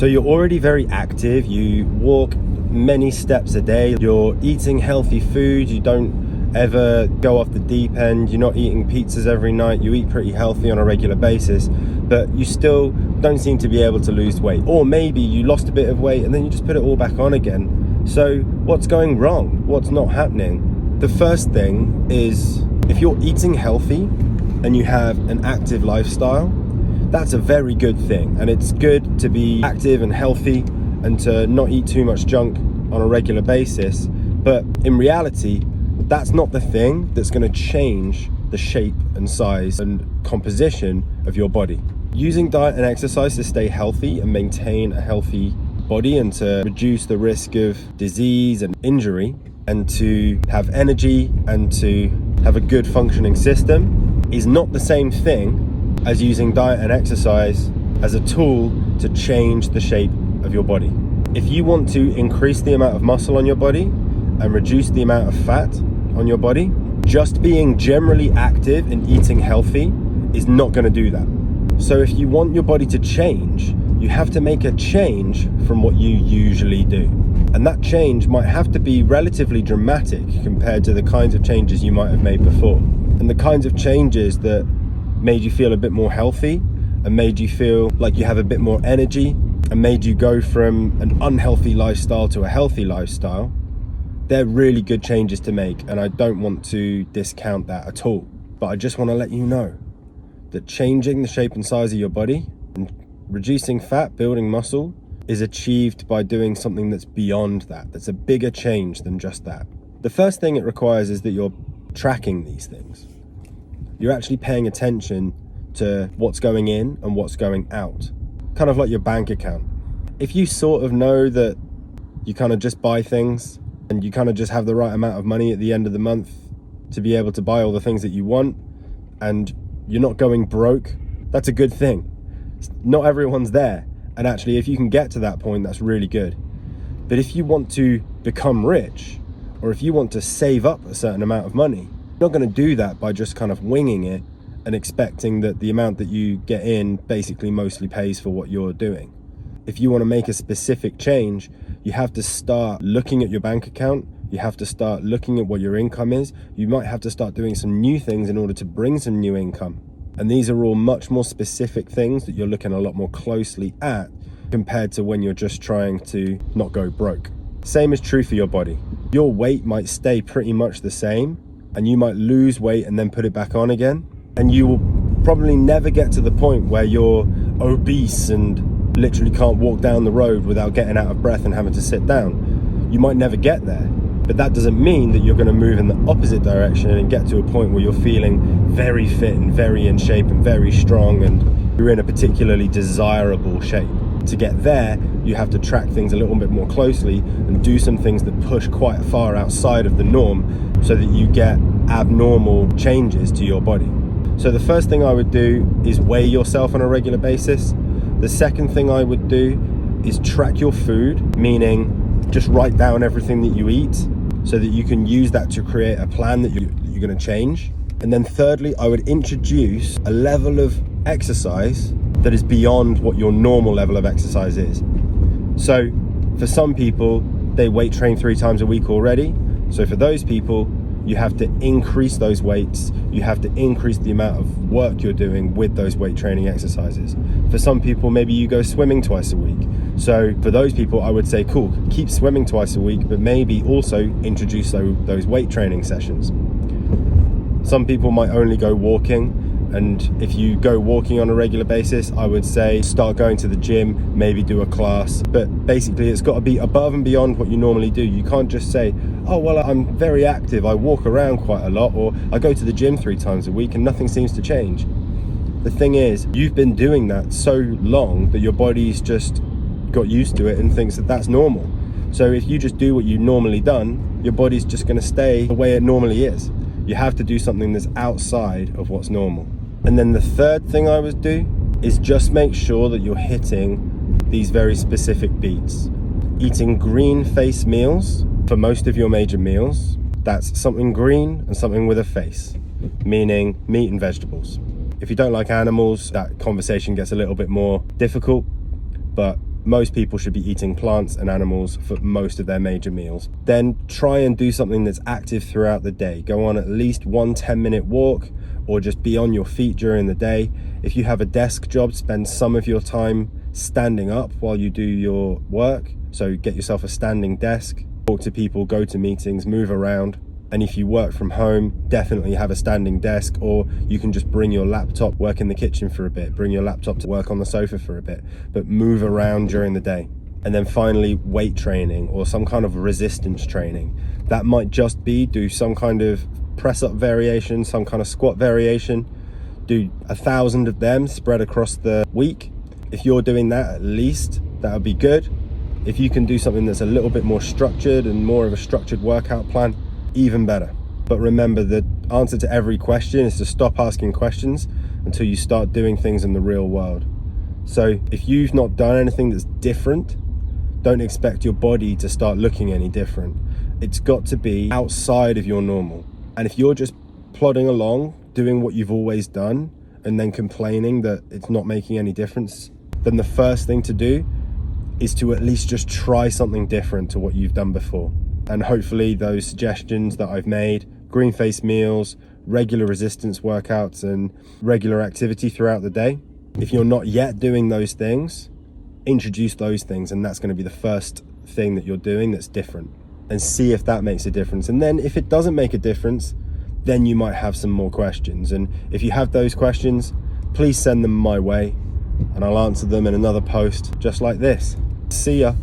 So you're already very active, you walk many steps a day, you're eating healthy food, you don't ever go off the deep end, you're not eating pizzas every night, you eat pretty healthy on a regular basis, but you still don't seem to be able to lose weight. Or maybe you lost a bit of weight and then you just put it all back on again. So what's going wrong? What's not happening? The first thing is, if you're eating healthy and you have an active lifestyle, that's a very good thing. And it's good to be active and healthy and to not eat too much junk on a regular basis. But in reality, that's not the thing that's going to change the shape and size and composition of your body. Using diet and exercise to stay healthy and maintain a healthy body and to reduce the risk of disease and injury and to have energy and to have a good functioning system is not the same thing as using diet and exercise as a tool to change the shape of your body. If you want to increase the amount of muscle on your body and reduce the amount of fat on your body, just being generally active and eating healthy is not going to do that. So if you want your body to change, you have to make a change from what you usually do. And that change might have to be relatively dramatic compared to the kinds of changes you might have made before. And the kinds of changes that made you feel a bit more healthy and made you feel like you have a bit more energy and made you go from an unhealthy lifestyle to a healthy lifestyle, they're really good changes to make, and I don't want to discount that at all. But I just want to let you know that changing the shape and size of your body and reducing fat, building muscle, is achieved by doing something that's beyond that, that's a bigger change than just that. The first thing it requires is that you're tracking these things. You're actually paying attention to what's going in and what's going out, kind of like your bank account. If you sort of know that you kind of just buy things and you kind of just have the right amount of money at the end of the month to be able to buy all the things that you want and you're not going broke, that's a good thing. Not everyone's there. And actually, if you can get to that point, that's really good. But if you want to become rich, or if you want to save up a certain amount of money, you're not going to do that by just kind of winging it and expecting that the amount that you get in basically mostly pays for what you're doing. If you want to make a specific change, you have to start looking at your bank account. You have to start looking at what your income is. You might have to start doing some new things in order to bring some new income. And these are all much more specific things that you're looking a lot more closely at compared to when you're just trying to not go broke. Same is true for your body. Your weight might stay pretty much the same, and you might lose weight and then put it back on again. And you will probably never get to the point where you're obese and literally can't walk down the road without getting out of breath and having to sit down. You might never get there. But that doesn't mean that you're going to move in the opposite direction and get to a point where you're feeling very fit and very in shape and very strong and you're in a particularly desirable shape. To get there, you have to track things a little bit more closely and do some things that push quite far outside of the norm so that you get abnormal changes to your body. So the first thing I would do is weigh yourself on a regular basis. The second thing I would do is track your food, meaning just write down everything that you eat so that you can use that to create a plan that you're going to change. And then thirdly, I would introduce a level of exercise that is beyond what your normal level of exercise is. So for some people, they weight train 3 times a week already. So for those people, you have to increase those weights. You have to increase the amount of work you're doing with those weight training exercises. For some people, maybe you go swimming twice a week. So for those people, I would say, cool, keep swimming twice a week, but maybe also introduce those weight training sessions. Some people might only go walking. And if you go walking on a regular basis, I would say start going to the gym, maybe do a class. But basically, it's got to be above and beyond what you normally do. You can't just say, oh, well, I'm very active. I walk around quite a lot, or I go to the gym 3 times a week and nothing seems to change. The thing is, you've been doing that so long that your body's just got used to it and thinks that that's normal. So if you just do what you've normally done, your body's just going to stay the way it normally is. You have to do something that's outside of what's normal. And then the third thing I would do is just make sure that you're hitting these very specific beats. Eating green face meals for most of your major meals. That's something green and something with a face, meaning meat and vegetables. If you don't like animals, that conversation gets a little bit more difficult, but most people should be eating plants and animals for most of their major meals. Then try and do something that's active throughout the day. Go on at least 1 10-minute walk, or just be on your feet during the day. If you have a desk job, spend some of your time standing up while you do your work. So get yourself a standing desk, talk to people, go to meetings, move around. And if you work from home, definitely have a standing desk, or you can just bring your laptop, work in the kitchen for a bit, bring your laptop to work on the sofa for a bit, but move around during the day. And then finally, weight training or some kind of resistance training. That might just be do some kind of press up variation, some kind of squat variation, do 1,000 of them spread across the week. If you're doing that, at least that would be good. If you can do something that's a little bit more structured and more of a structured workout plan, even better. But remember, the answer to every question is to stop asking questions until you start doing things in the real world. So if you've not done anything that's different, don't expect your body to start looking any different. It's got to be outside of your normal. And if you're just plodding along, doing what you've always done, and then complaining that it's not making any difference, then the first thing to do is to at least just try something different to what you've done before. And hopefully those suggestions that I've made, green face meals, regular resistance workouts, and regular activity throughout the day, if you're not yet doing those things, introduce those things, and that's going to be the first thing that you're doing that's different, and see if that makes a difference. And then if it doesn't make a difference, then you might have some more questions. And if you have those questions, please send them my way and I'll answer them in another post just like this. See ya.